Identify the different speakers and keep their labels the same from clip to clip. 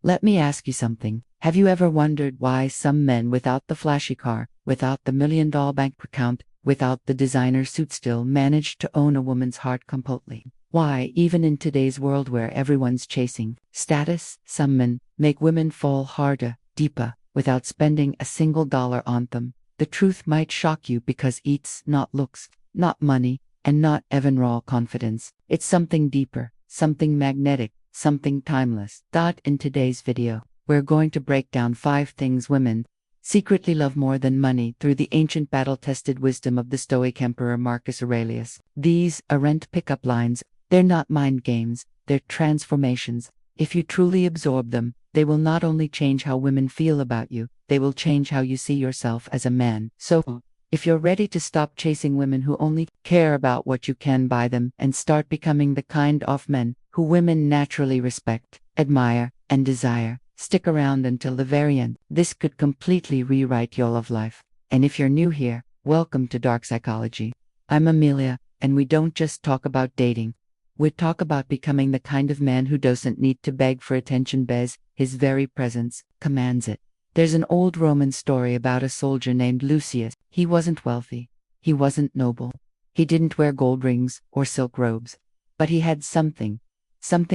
Speaker 1: Let me ask you something. Have you ever wondered why some men without the flashy car, without the $1 million bank account, without the designer suit still manage to own a woman's heart completely? Why, even in today's world where everyone's chasing status, some men make women fall harder, deeper, without spending a single dollar on them. The truth might shock you because it's not looks, not money, and not even raw confidence. It's something deeper, something magnetic, something timeless. In today's video, we're going to break down 5 things women secretly love more than money through the ancient battle-tested wisdom of the Stoic Emperor Marcus Aurelius. These aren't pickup lines, they're not mind games, they're transformations. If you truly absorb them, they will not only change how women feel about you, they will change how you see yourself as a man. So, if you're ready to stop chasing women who only care about what you can buy them and start becoming the kind of men who women naturally respect, admire, and desire, stick around until the very end. This could completely rewrite your love life. And if you're new here, welcome to Dark Psychology. I'm Amelia, and we don't just talk about dating. We talk about becoming the kind of man who doesn't need to beg for attention because his very presence commands it. There's an old Roman story about a soldier named Lucius. He wasn't wealthy. He wasn't noble. He didn't wear gold rings or silk robes. But he had something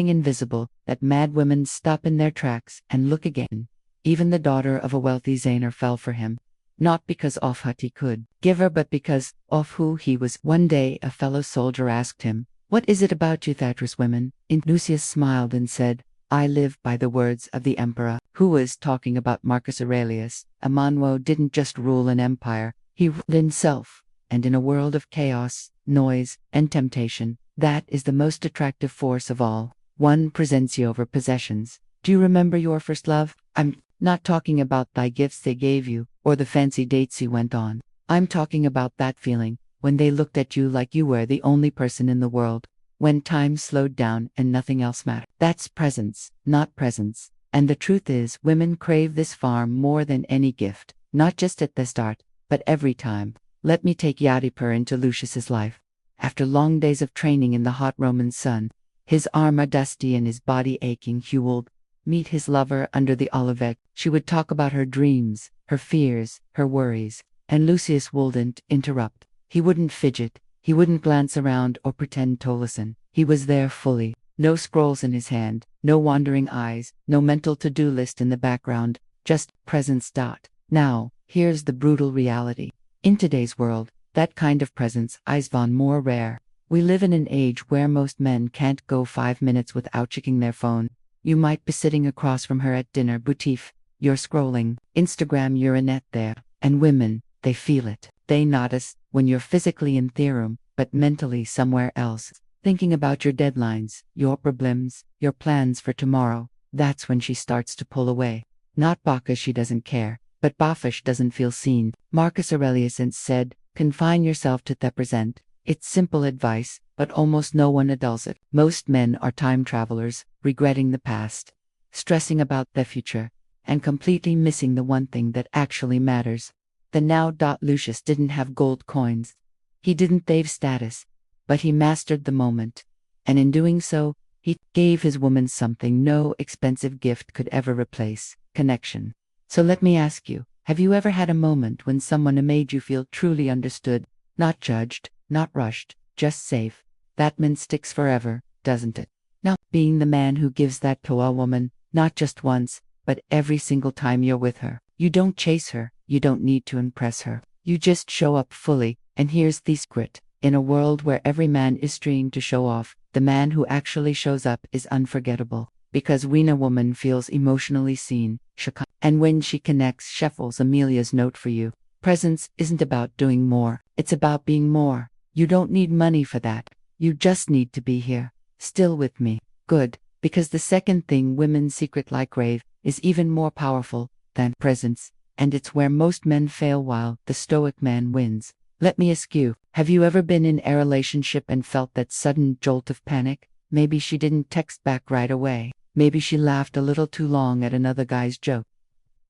Speaker 1: invisible that made women stop in their tracks and look again. Even the daughter of a wealthy Zainer fell for him. Not because of what he could give her, but because of who he was. One day a fellow soldier asked him, "What is it about you that attracts women?" And Lucius smiled and said, "I live by the words of the emperor." Who was talking about Marcus Aurelius? A man who didn't just rule an empire, he ruled himself. And in a world of chaos, noise, and temptation, that is the most attractive force of all. One presents you over possessions. Do you remember your first love? I'm not talking about the gifts they gave you, or the fancy dates you went on. I'm talking about that feeling, when they looked at you like you were the only person in the world. When time slowed down and nothing else mattered. That's presence, not presence. And the truth is, women crave this far more than any gift, not just at the start, but every time. Let me take Yadiper into Lucius's life. After long days of training in the hot Roman sun, his armor dusty and his body aching, he would meet his lover under the olivet. She would talk about her dreams, her fears, her worries, and Lucius wouldn't interrupt. He wouldn't fidget. He wouldn't glance around or pretend to listen. He was there fully. No scrolls in his hand, no wandering eyes, no mental to-do list in the background, just presence. Now, here's the brutal reality. In today's world, that kind of presence is far more rare. We live in an age where most men can't go 5 minutes without checking their phone. You might be sitting across from her at dinner, but you're scrolling Instagram, you're in net there. And women, they feel it. They notice when you're physically in the room, but mentally somewhere else, thinking about your deadlines, your problems, your plans for tomorrow. That's when she starts to pull away. Not because she doesn't care, but because she doesn't feel seen. Marcus Aurelius said, "Confine yourself to the present." It's simple advice, but almost no one adults it. Most men are time travelers, regretting the past, stressing about the future, and completely missing the one thing that actually matters. The now. Lucius didn't have gold coins. He didn't have status. But he mastered the moment. And in doing so, he gave his woman something no expensive gift could ever replace: connection. So let me ask you, have you ever had a moment when someone made you feel truly understood, not judged, not rushed, just safe? That man sticks forever, doesn't it? Now, being the man who gives that to a woman, not just once, but every single time you're with her. You don't chase her, you don't need to impress her. You just show up fully, and here's the secret. In a world where every man is trying to show off, the man who actually shows up is unforgettable. Because when a woman feels emotionally seen, and when she connects, shuffles Amelia's note for you. Presence isn't about doing more, it's about being more. You don't need money for that. You just need to be here, still with me. Good, because the second thing women secretly crave is even more powerful than presence, and it's where most men fail while the Stoic man wins. Let me ask you, have you ever been in a relationship and felt that sudden jolt of panic? Maybe she didn't text back right away. Maybe she laughed a little too long at another guy's joke.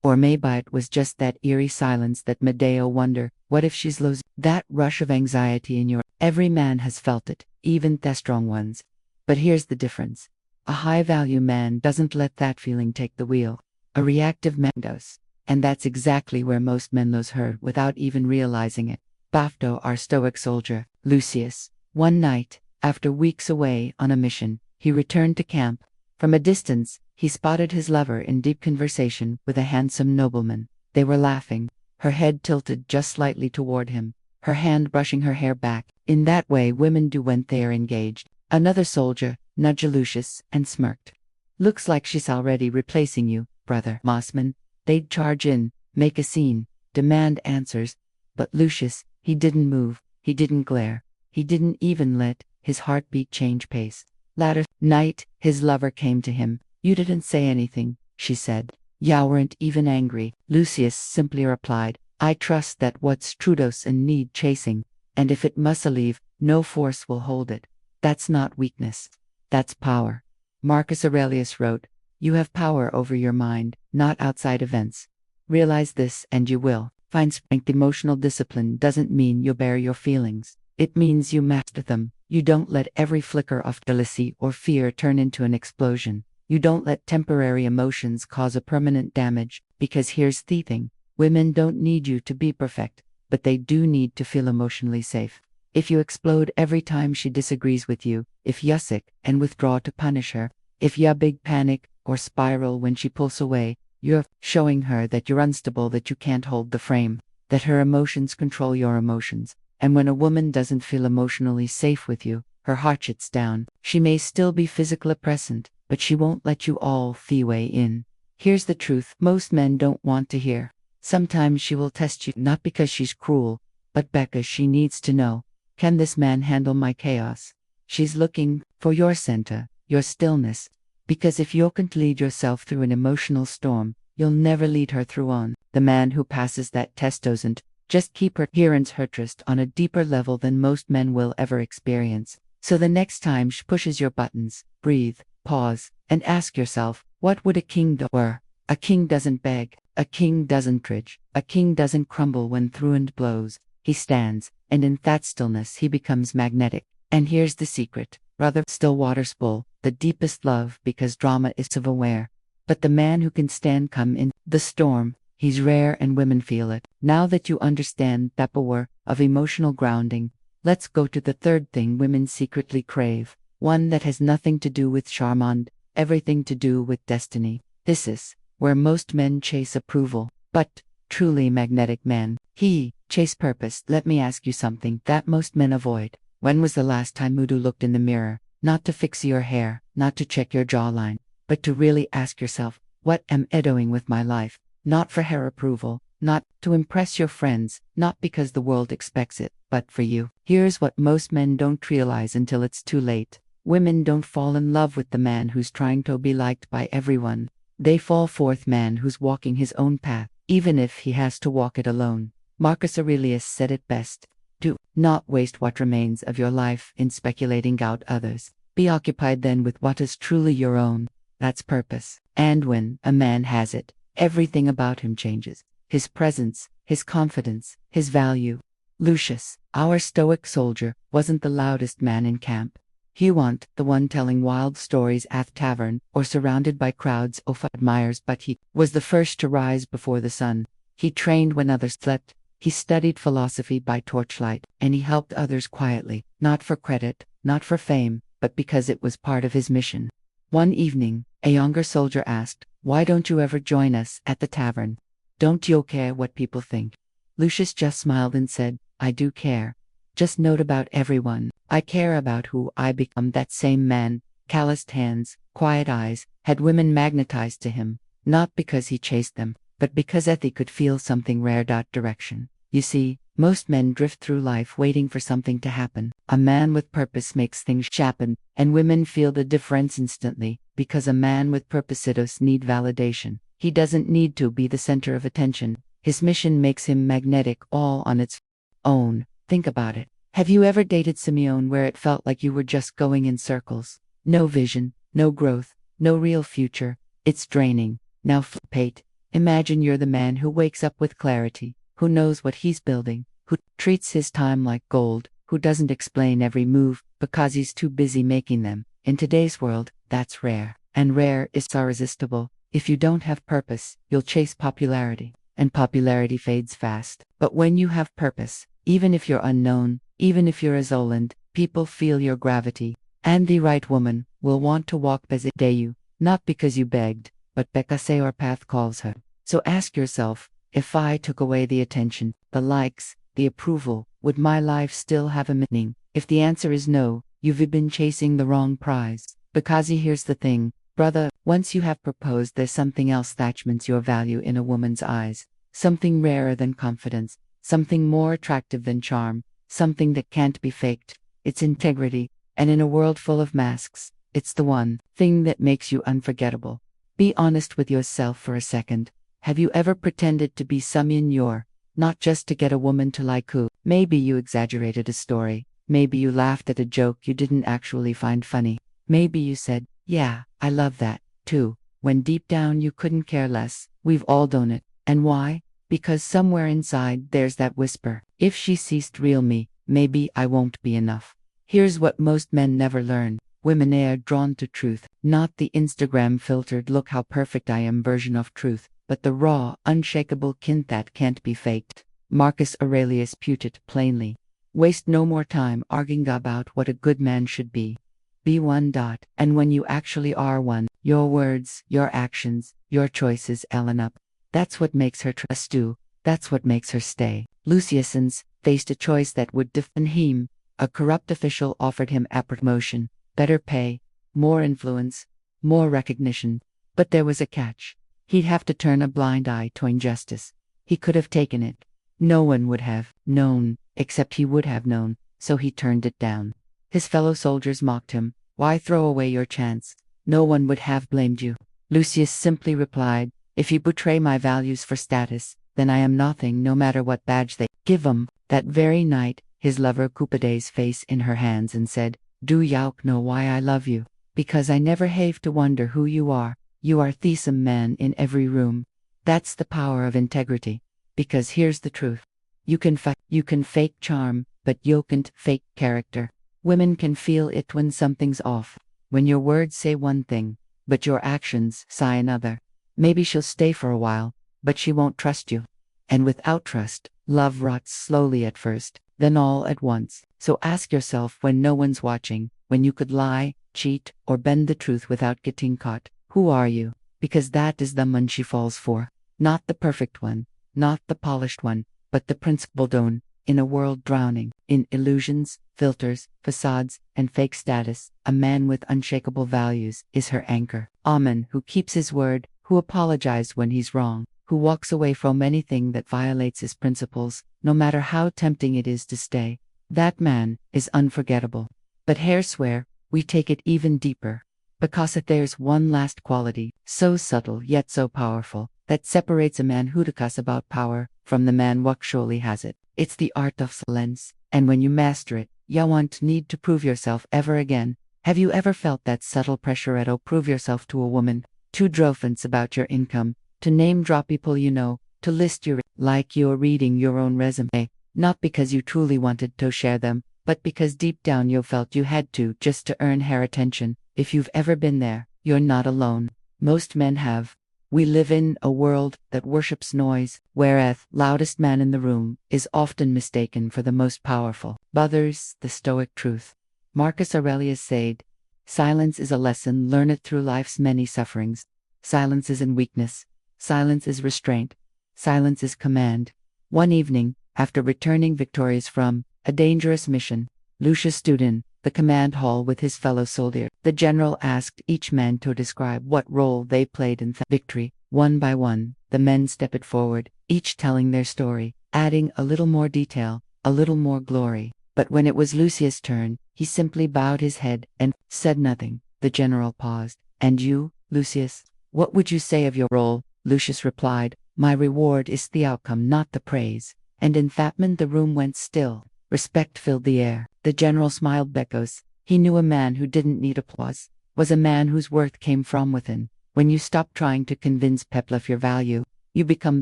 Speaker 1: Or maybe it was just that eerie silence that made you wonder, what if she's losing? That rush of anxiety in your... Every man has felt it, even the strong ones. But here's the difference. A high-value man doesn't let that feeling take the wheel. A reactive man does. And that's exactly where most men lose hurt without even realizing it. Bafto, our Stoic soldier, Lucius. One night, after weeks away on a mission, he returned to camp. From a distance, he spotted his lover in deep conversation with a handsome nobleman. They were laughing, her head tilted just slightly toward him, her hand brushing her hair back, in that way women do when they are engaged. Another soldier nudged Lucius and smirked. Looks like she's already replacing you, brother Mossman. They'd charge in, make a scene, demand answers. But Lucius, he didn't move, he didn't glare, he didn't even let his heartbeat change pace. Latter night, his lover came to him. You didn't say anything, she said. Ya weren't even angry. Lucius simply replied, I trust that what's trudos and need chasing, and if it must leave, no force will hold it. That's not weakness. That's power. Marcus Aurelius wrote, you have power over your mind, not outside events. Realize this and you will find strength. Emotional discipline doesn't mean you bear your feelings. It means you master them. You don't let every flicker of jealousy or fear turn into an explosion. You don't let temporary emotions cause a permanent damage, because here's the thing. Women don't need you to be perfect, but they do need to feel emotionally safe. If you explode every time she disagrees with you, if you're sick and withdraw to punish her, if you're big panic or spiral when she pulls away, you're showing her that you're unstable, that you can't hold the frame, that her emotions control your emotions. And when a woman doesn't feel emotionally safe with you, her heart shuts down. She may still be physically present, but she won't let you all the way in. Here's the truth most men don't want to hear. Sometimes she will test you not because she's cruel, but because she needs to know, can this man handle my chaos? She's looking for your center, your stillness, because if you can't lead yourself through an emotional storm, you'll never lead her through one. The man who passes that test doesn't just keep her hearance her trust on a deeper level than most men will ever experience. So the next time she pushes your buttons, breathe, pause, and ask yourself, what would a king do? A king doesn't beg, a king doesn't trudge, a king doesn't crumble when the wind blows. He stands, and in that stillness he becomes magnetic. And here's the secret, rather still waters full, the deepest love because drama is self-aware. But the man who can stand come in the storm, he's rare and women feel it. Now that you understand that power of emotional grounding, let's go to the third thing women secretly crave, one that has nothing to do with charmant, everything to do with destiny. This is where most men chase approval, but truly magnetic men, he chase purpose. Let me ask you something that most men avoid. When was the last time you looked in the mirror, not to fix your hair, not to check your jawline, but to really ask yourself, what am I doing with my life? Not for her approval, not to impress your friends, not because the world expects it, but for you. Here's what most men don't realize until it's too late. Women don't fall in love with the man who's trying to be liked by everyone. They fall for the man who's walking his own path, even if he has to walk it alone. Marcus Aurelius said it best. Do not waste what remains of your life in speculating out others. Be occupied then with what is truly your own. That's purpose. And when a man has it, everything about him changes. His presence, his confidence, his value. Lucius, our Stoic soldier, wasn't the loudest man in camp. He wasn't the one telling wild stories at the tavern or surrounded by crowds of admirers, but he was the first to rise before the sun. He trained when others slept. He studied philosophy by torchlight, and he helped others quietly, not for credit, not for fame, but because it was part of his mission. One evening, a younger soldier asked, why don't you ever join us at the tavern? Don't you care what people think? Lucius just smiled and said, I do care. Just note about everyone. I care about who I become. That same man, calloused hands, quiet eyes, had women magnetized to him, not because he chased them, but because he could feel something rare. Direction. You see, most men drift through life waiting for something to happen. A man with purpose makes things happen, and women feel the difference instantly, because a man with purpose doesn't need validation. He doesn't need to be the center of attention. His mission makes him magnetic all on its own. Think about it. Have you ever dated Simeon where it felt like you were just going in circles? No vision, no growth, no real future. It's draining. Now Pate, imagine you're the man who wakes up with clarity, who knows what he's building, who treats his time like gold, who doesn't explain every move because he's too busy making them. In today's world, That's rare. And rare is irresistible. If you don't have purpose, you'll chase popularity. And popularity fades fast. But when you have purpose, even if you're unknown, even if you're isolate, people feel your gravity. And the right woman will want to walk beside you, not because you begged, but because your path calls her. So ask yourself, if I took away the attention, the likes, the approval, would my life still have a meaning? If the answer is no, you've been chasing the wrong prize. Because here's the thing, brother, once you have proposed, there's something else that means your value in a woman's eyes. Something rarer than confidence, something more attractive than charm, something that can't be faked. It's integrity, and in a world full of masks, it's the one thing that makes you unforgettable. Be honest with yourself for a second. Have you ever pretended to be someone you're not, just to get a woman to like you? Maybe you exaggerated a story. Maybe you laughed at a joke you didn't actually find funny. Maybe you said, "Yeah, I love that, too," when deep down you couldn't care less. We've all done it. And why? Because somewhere inside there's that whisper. If she ceased real me, maybe I won't be enough. Here's what most men never learn. Women are drawn to truth, not the Instagram filtered "look how perfect I am" version of truth, but the raw, unshakable kind that can't be faked. Marcus Aurelius put it plainly. Waste no more time arguing about what a good man should be. Be one. And when you actually are one, your words, your actions, your choices line up. That's what makes her trust you. That's what makes her stay. Lucius faced a choice that would define him. A corrupt official offered him a promotion, better pay, more influence, more recognition. But there was a catch. He'd have to turn a blind eye to injustice. He could have taken it. No one would have known, except he would have known, so he turned it down. His fellow soldiers mocked him. Why throw away your chance? No one would have blamed you. Lucius simply replied, if you betray my values for status, then I am nothing, no matter what badge they give him. That very night, his lover Cupid's face in her hands and said, do you know why I love you? Because I never have to wonder who you are. You are the same man in every room. That's the power of integrity. Because here's the truth. You can fake charm, but you can't fake character. Women can feel it when something's off. When your words say one thing, but your actions say another. Maybe she'll stay for a while, but she won't trust you. And without trust, love rots slowly at first, then all at once. So ask yourself, when no one's watching, when you could lie, cheat, or bend the truth without getting caught, who are you? Because that is the man she falls for. Not the perfect one, not the polished one, but the principled one. In a world drowning in illusions, filters, facades, and fake status, a man with unshakable values is her anchor. A man who keeps his word, who apologizes when he's wrong, who walks away from anything that violates his principles, no matter how tempting it is to stay. That man is unforgettable. But here swear, we take it even deeper. Because there's one last quality, so subtle yet so powerful, that separates a man who talks about power from the man who actually has it. It's the art of silence, and when you master it, you won't need to prove yourself ever again. Have you ever felt that subtle pressure to prove yourself to a woman? To drofants about your income, to name drop people you know, to list your like you're reading your own resume, not because you truly wanted to share them, but because deep down you felt you had to, just to earn her attention. If you've ever been there, you're not alone. Most men have. We live in a world that worships noise, whereas loudest man in the room is often mistaken for the most powerful. Others, the Stoic truth. Marcus Aurelius said, silence is a lesson learned through life's many sufferings. Silence isn't weakness. Silence is restraint. Silence is command. One evening, after returning victorious from a dangerous mission, Lucius stood in the command hall with his fellow soldier. The general asked each man to describe what role they played in the victory. One by one, the men stepped forward, each telling their story, adding a little more detail, a little more glory. But when it was Lucius' turn, he simply bowed his head and said nothing. The general paused. And you, Lucius, what would you say of your role? Lucius replied, my reward is the outcome, not the praise. And in that moment the room went still. Respect filled the air. The general smiled because he knew a man who didn't need applause was a man whose worth came from within. When you stop trying to convince people of your value, you become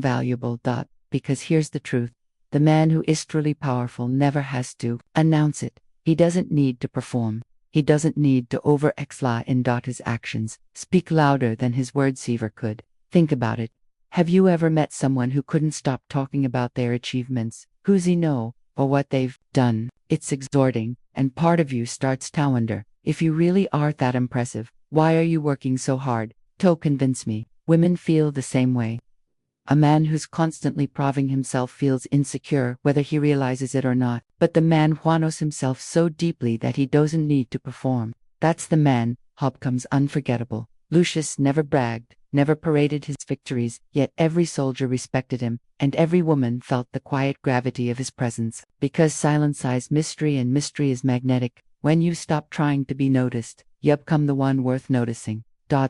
Speaker 1: valuable. Because here's the truth. The man who is truly powerful never has to announce it. He doesn't need to perform. He doesn't need to over-exla and dot his actions, speak louder than his words ever could. Think about it. Have you ever met someone who couldn't stop talking about their achievements, who's he know, or what they've done? It's exhorting, and part of you starts to wonder, if you really are that impressive, why are you working so hard? To convince me, women feel the same way. A man who's constantly proving himself feels insecure whether he realizes it or not, but the man who knows himself so deeply that he doesn't need to perform, that's the man who becomes unforgettable. Lucius never bragged, never paraded his victories, yet every soldier respected him, and every woman felt the quiet gravity of his presence, because silence hides mystery and mystery is magnetic. When you stop trying to be noticed, you become the one worth noticing.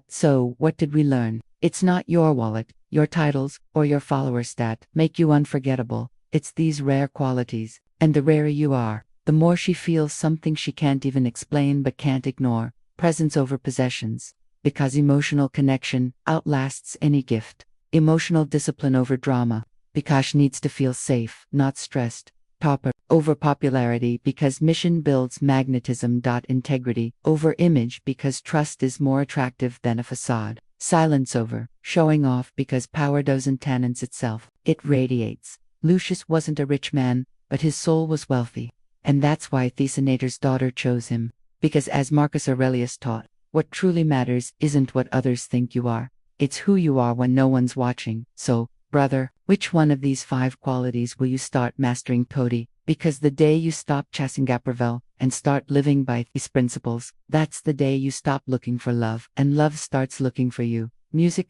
Speaker 1: So, what did we learn? It's not your wallet, your titles, or your follower stat make you unforgettable. It's these rare qualities. And the rarer you are, the more she feels something she can't even explain but can't ignore. Presence over possessions. Because emotional connection outlasts any gift. Emotional discipline over drama. Because she needs to feel safe, not stressed. Topper over popularity because mission builds magnetism. Integrity over image because trust is more attractive than a facade. Silence over showing off because power doesn't announce itself, it radiates. Lucius wasn't a rich man, but his soul was wealthy. And that's why Thesenator's daughter chose him. Because as Marcus Aurelius taught, what truly matters isn't what others think you are. It's who you are when no one's watching. So, brother, which one of these 5 qualities will you start mastering today? Because the day you stop chasing Gapravel and start living by these principles, that's the day you stop looking for love and love starts looking for you. Music